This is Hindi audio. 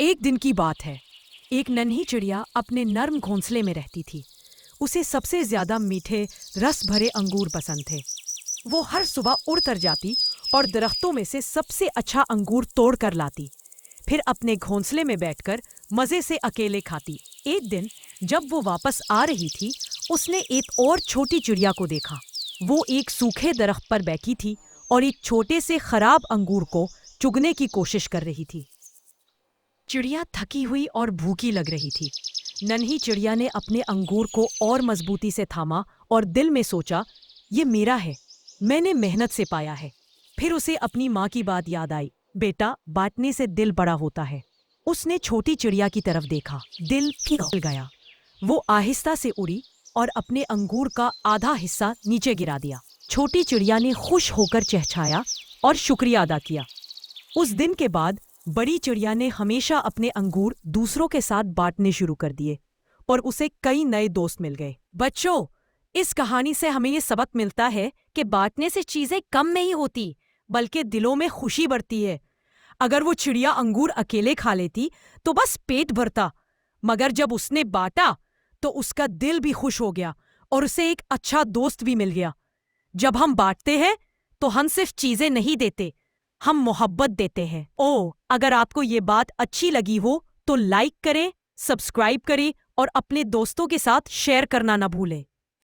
एक दिन की बात है। एक नन्ही चिड़िया अपने नर्म घोंसले में रहती थी। उसे सबसे ज्यादा मीठे रस भरे अंगूर पसंद थे। वो हर सुबह उड़कर जाती और दरख्तों में से सबसे अच्छा अंगूर तोड़ कर लाती, फिर अपने घोंसले में बैठकर मजे से अकेले खाती। एक दिन जब वो वापस आ रही थी, उसने एक और छोटी चिड़िया को देखा। वो एक सूखे दरख्त पर बैठी थी और एक छोटे से खराब अंगूर को चुगने की कोशिश कर रही थी। चिड़िया थकी हुई और भूखी लग रही थी। नन्ही चिड़िया ने अपने अंगूर को और मजबूती से थामा और दिल में सोचा, ये मेरा है, मैंने मेहनत से पाया है। फिर उसे अपनी माँ की बात याद आई, बेटा, बांटने से दिल बड़ा होता है। उसने छोटी चिड़िया की तरफ देखा, दिल पिघल गया। वो आहिस्ता से उड़ी और अपने अंगूर का आधा हिस्सा नीचे गिरा दिया। छोटी चिड़िया ने खुश होकर चहचहाया और शुक्रिया अदा किया। उस दिन के बाद बड़ी चिड़िया ने हमेशा अपने अंगूर दूसरों के साथ बांटने शुरू कर दिए और उसे कई नए दोस्त मिल गए। बच्चों, इस कहानी से हमें ये सबक मिलता है कि बांटने से चीजें कम नहीं होती, बल्कि दिलों में खुशी बढ़ती है। अगर वो चिड़िया अंगूर अकेले खा लेती तो बस पेट भरता, मगर जब उसने बांटा तो उसका दिल भी खुश हो गया और उसे एक अच्छा दोस्त भी मिल गया। जब हम बांटते हैं तो हम सिर्फ चीजें नहीं देते, हम मोहब्बत देते हैं। अगर आपको ये बात अच्छी लगी हो तो लाइक करें, सब्सक्राइब करें और अपने दोस्तों के साथ शेयर करना ना भूलें।